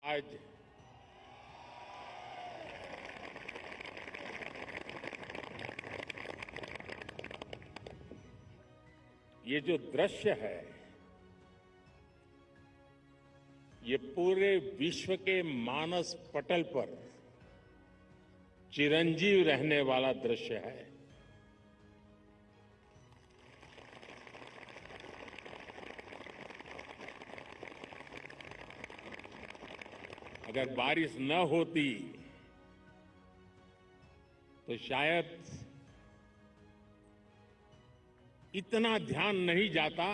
आज ये जो दृश्य है, ये पूरे विश्व के मानस पटल पर चिरंजीव रहने वाला दृश्य है। अगर बारिश न होती तो शायद इतना ध्यान नहीं जाता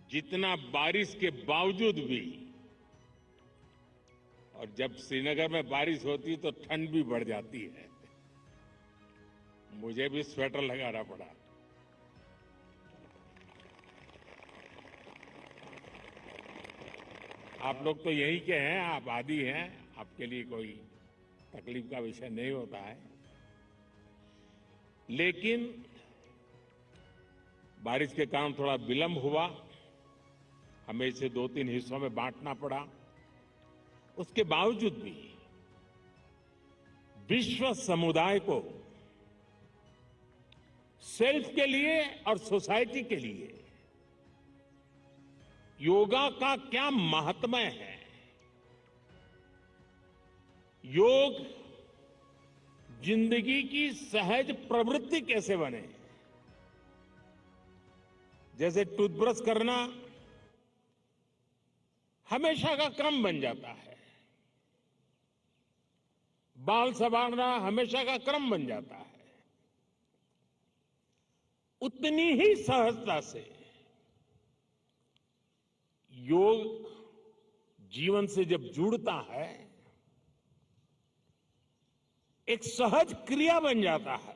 जितना बारिश के बावजूद भी। और जब श्रीनगर में बारिश होती तो ठंड भी बढ़ जाती है। मुझे भी स्वेटर लगाना पड़ा। आप लोग तो यहीं के हैं, आप आदी हैं, आपके लिए कोई तकलीफ का विषय नहीं होता है। लेकिन बारिश के कारण थोड़ा विलंब हुआ, हमें इसे 2-3 हिस्सों में बांटना पड़ा। उसके बावजूद भी विश्व समुदाय को सेल्फ के लिए और सोसाइटी के लिए योगा का क्या महात्म्य है। योग जिंदगी की सहज प्रवृत्ति कैसे बने। जैसे टूथब्रश करना हमेशा का क्रम बन जाता है, बाल संवारना हमेशा का क्रम बन जाता है, उतनी ही सहजता से योग जीवन से जब जुड़ता है एक सहज क्रिया बन जाता है,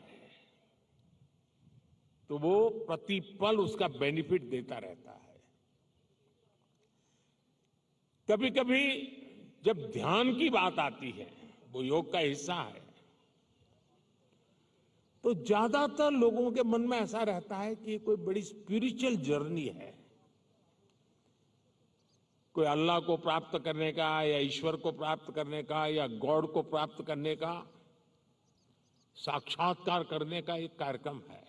तो वो प्रतिपल उसका बेनिफिट देता रहता है। कभी कभी जब ध्यान की बात आती है, वो योग का हिस्सा है, तो ज्यादातर लोगों के मन में ऐसा रहता है कि ये कोई बड़ी स्पिरिचुअल जर्नी है, कोई अल्लाह को प्राप्त करने का या ईश्वर को प्राप्त करने का या गॉड को प्राप्त करने का, साक्षात्कार करने का एक कार्यक्रम है।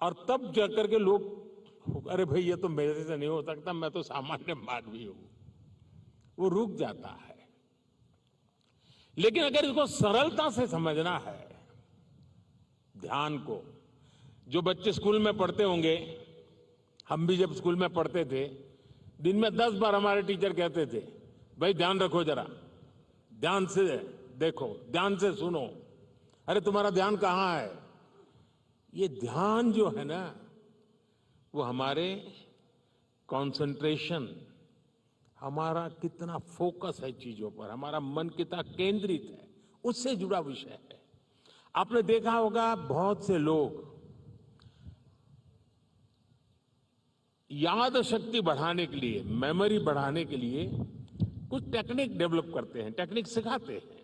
और तब जाकर के लोग, अरे भाई ये तो मेरे से नहीं हो सकता, मैं तो सामान्य मानवी हूं, वो रुक जाता है। लेकिन अगर इसको सरलता से समझना है, ध्यान को, जो बच्चे स्कूल में पढ़ते होंगे, हम भी जब स्कूल में पढ़ते थे, दिन में 10 बार हमारे टीचर कहते थे, भाई ध्यान रखो, जरा ध्यान से देखो, ध्यान से सुनो। अरे तुम्हारा ध्यान कहां है। ये ध्यान जो है ना, वो हमारे कंसंट्रेशन, हमारा कितना फोकस है चीजों पर, हमारा मन कितना केंद्रित है, उससे जुड़ा विषय है। आपने देखा होगा बहुत से लोग याद शक्ति बढ़ाने के लिए, मेमोरी बढ़ाने के लिए कुछ टेक्निक डेवलप करते हैं, टेक्निक सिखाते हैं,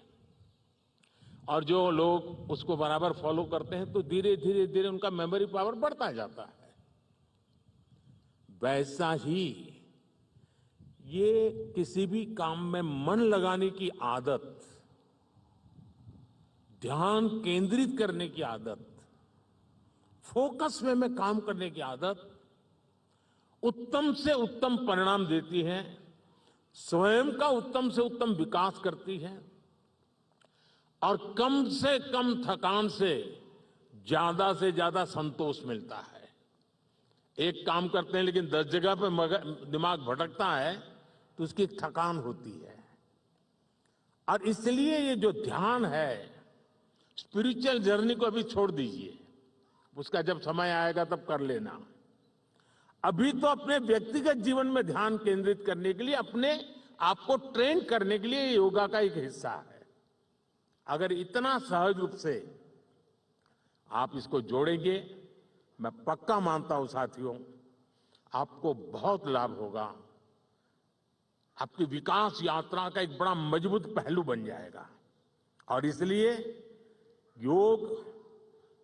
और जो लोग उसको बराबर फॉलो करते हैं तो धीरे धीरे धीरे उनका मेमोरी पावर बढ़ता जाता है। वैसा ही ये किसी भी काम में मन लगाने की आदत, ध्यान केंद्रित करने की आदत, फोकस में काम करने की आदत उत्तम से उत्तम परिणाम देती है, स्वयं का उत्तम से उत्तम विकास करती है, और कम से कम थकान से ज्यादा संतोष मिलता है। एक काम करते हैं लेकिन 10 जगह पे दिमाग भटकता है तो उसकी एक थकान होती है। और इसलिए ये जो ध्यान है, स्पिरिचुअल जर्नी को अभी छोड़ दीजिए, उसका जब समय आएगा तब कर लेना। अभी तो अपने व्यक्तिगत जीवन में ध्यान केंद्रित करने के लिए, अपने आप को ट्रेन करने के लिए योगा का एक हिस्सा है। अगर इतना सहज रूप से आप इसको जोड़ेंगे, मैं पक्का मानता हूं साथियों, आपको बहुत लाभ होगा। आपकी विकास यात्रा का एक बड़ा मजबूत पहलू बन जाएगा। और इसलिए योग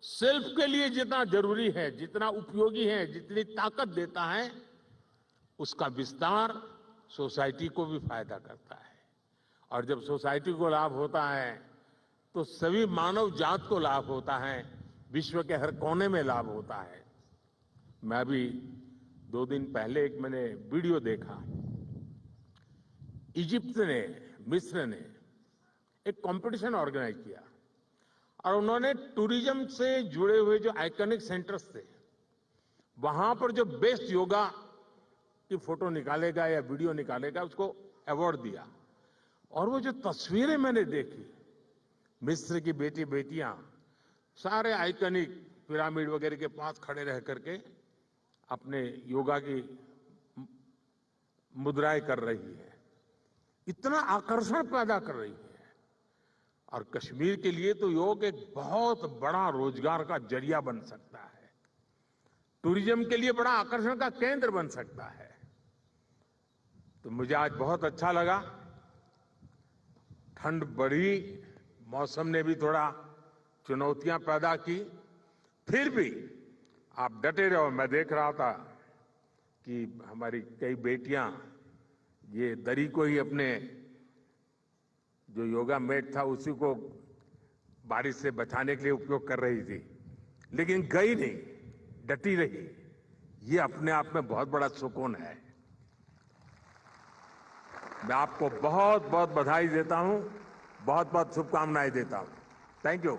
सेल्फ के लिए जितना जरूरी है, जितना उपयोगी है, जितनी ताकत देता है, उसका विस्तार सोसाइटी को भी फायदा करता है और जब सोसाइटी को लाभ होता है तो सभी मानव जात को लाभ होता है, विश्व के हर कोने में लाभ होता है। मैं अभी 2 दिन पहले एक मैंने वीडियो देखा। इजिप्ट ने, मिस्र ने एक कंपटीशन ऑर्गेनाइज किया और उन्होंने टूरिज्म से जुड़े हुए जो आइकॉनिक सेंटर्स थे वहां पर जो बेस्ट योगा की फोटो निकालेगा या वीडियो निकालेगा उसको अवार्ड दिया। और वो जो तस्वीरें मैंने देखी, मिस्र की बेटी बेटियां सारे आइकॉनिक पिरामिड वगैरह के पास खड़े रह करके अपने योगा की मुद्राएं कर रही है, इतना आकर्षण पैदा कर रही है। और कश्मीर के लिए तो योग एक बहुत बड़ा रोजगार का जरिया बन सकता है, टूरिज्म के लिए बड़ा आकर्षण का केंद्र बन सकता है। तो मुझे आज बहुत अच्छा लगा। ठंड बढ़ी, मौसम ने भी थोड़ा चुनौतियां पैदा की, फिर भी आप डटे रहो। मैं देख रहा था कि हमारी कई बेटियां ये दरी को ही अपने जो योगा मैट था उसी को बारिश से बचाने के लिए उपयोग कर रही थी, लेकिन गई नहीं, डटी रही। ये अपने आप में बहुत बड़ा सुकून है। मैं आपको बहुत बहुत बधाई देता हूं, बहुत बहुत शुभकामनाएं देता हूं। Thank you.